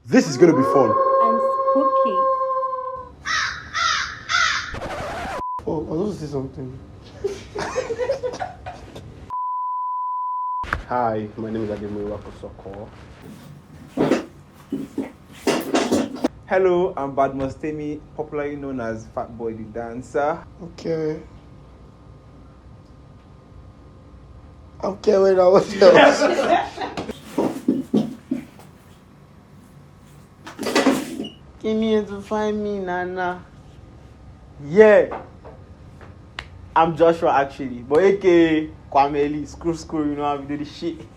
This is gonna be fun. And spooky. Oh, I was supposed to say something. Hi, my name is Ademola Kosoko. Hello, I'm Badmostemi, popularly known as Fat Boy the Dancer. Okay. I'm carrying out what else. Came here to find me, Nana. Yeah. I'm Joshua actually. But aka Kwameli, screw, you know how we do this shit.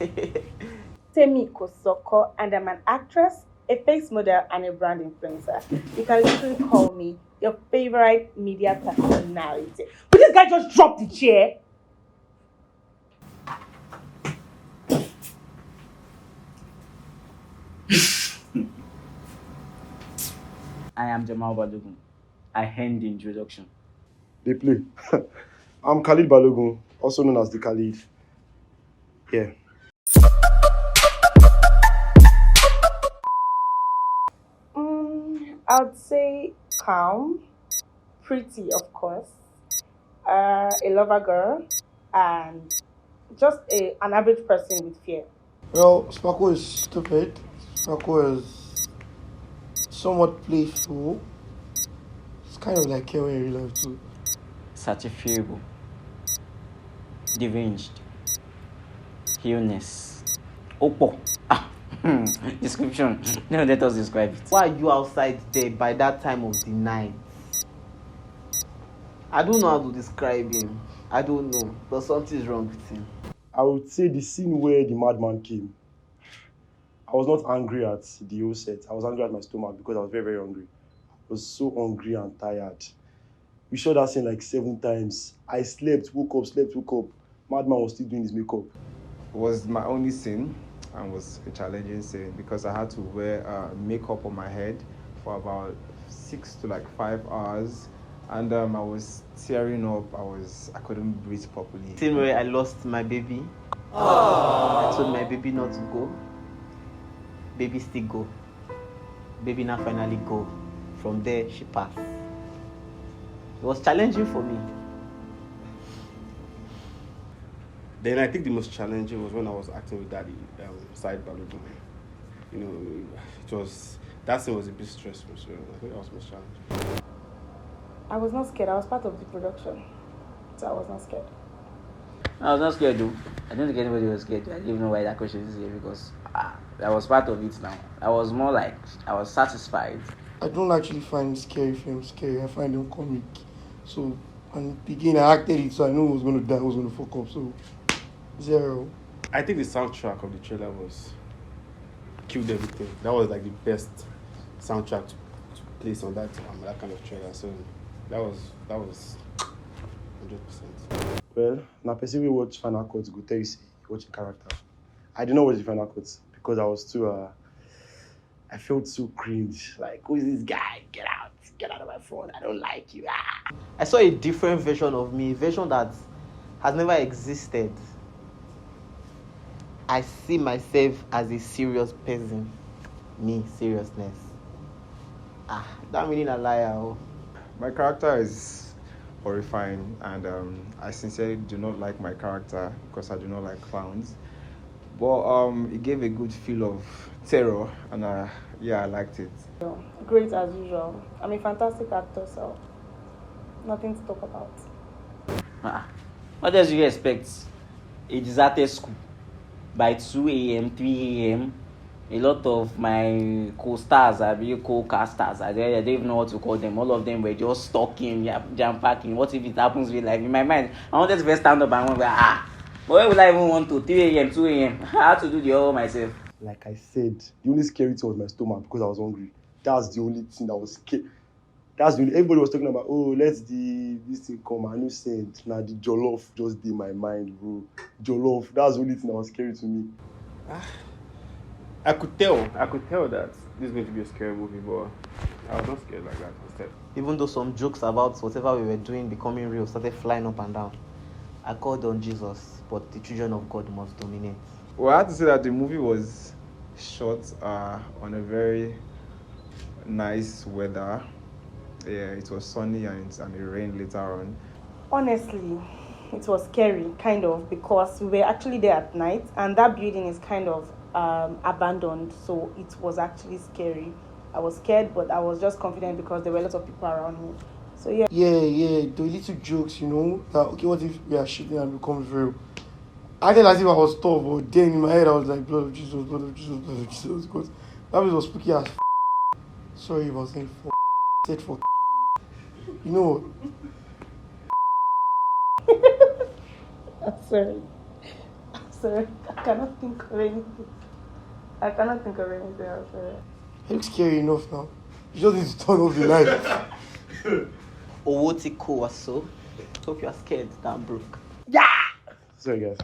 Temi Kosoko, and I'm an actress, a face model, and a brand influencer. You can literally call me your favorite media personality. But this guy just dropped the chair. I am Jamal Balogun. I hand the introduction. They play. I'm Khalid Balogun, also known as the Khalid. Yeah. I'd say calm, pretty, of course, a lover girl, and just an average person with fear. Well, Sparkle is stupid. Sparkle is somewhat playful. It's kind of like Kerry in real life too. Certifiable. Deranged. Illness. Oppo. Description. No, let us describe it. Why are you outside there by that time of the night? I don't know how to describe him. I don't know. But something's wrong with him. I would say the scene where the madman came. I was not angry at the whole set. I was angry at my stomach because I was very, very hungry. I was so hungry and tired. We shot that scene like 7 times. I slept, woke up. Madman was still doing his makeup. It was my only scene and was a challenging scene because I had to wear makeup on my head for about 6 to like 5 hours. And I was tearing up. I couldn't breathe properly. Same way I lost my baby. I told my baby not to go. Baby still go. Baby now finally go. From there she passed. It was challenging for me. Then I think the most challenging was when I was acting with Daddy, Saidi Balogun. You know, that scene was a bit stressful, so I think that was the most challenging. I was not scared. I was part of the production, so I was not scared. I was not scared though. I don't think anybody was scared. I didn't even know why that question is here because I was part of it now. I was more like, I was satisfied. I don't actually find scary films scary. I find them comic. So, and again, I acted it, so I knew I was going to die, I was going to fuck up. So, 0. I think the soundtrack of the trailer killed everything. That was like the best soundtrack to place on that kind of trailer. So that was 100%. Well, now person we watch final cuts go tell you say watch a character. I did not watch the final cuts because I was too I felt so cringe. Like, who is this guy? Get out of my phone. I don't like you. I saw a different version of me, a version that has never existed. I see myself as a serious person. Me, seriousness. That meaning a liar. Oh. My character is horrifying, and I sincerely do not like my character because I do not like clowns. But it gave a good feel of terror, and I liked it. Great as usual. I'm a fantastic actor, so nothing to talk about. What else do you expect? A deserted school by 2 a.m., 3 a.m. A lot of my co-stars, co-casters, I don't even know what to call them. All of them were just stalking, jam packing. What if it happens with life? In my mind, I wanted to first stand up and but where would I even want to? 3 a.m., 2 a.m. I had to do the whole myself. Like I said, the only scary thing was my stomach because I was hungry. That's the only thing that was scary. Everybody was talking about, this thing come. I know said, now the jollof just did my mind, bro. Jollof, that's the only thing that was scary to me. I could tell that this is going to be a scary movie, but I was not scared like that instead. Even though some jokes about whatever we were doing becoming real started flying up and down, I called on Jesus, but the children of God must dominate. Well, I have to say that the movie was shot on a very nice weather. Yeah, it was sunny and it rained later on. Honestly, it was scary, kind of, because we were actually there at night, and that building is kind of abandoned, so it was actually scary. I was scared, but I was just confident because there were lots of people around me. So yeah. Yeah, the little jokes, that okay, what if we are shooting and it becomes real? I felt as if I was tough, but then in my head I was like, blood of Jesus, blood of Jesus, blood of Jesus, because that place was spooky as Sorry if I was saying said for you know. I'm sorry. I'm sorry. I cannot think of anything. I'm sorry. It looks scary enough now. You just need to turn off the light. Owó tí kò wá so. Hope you are scared that I'm broke. Sorry, guys.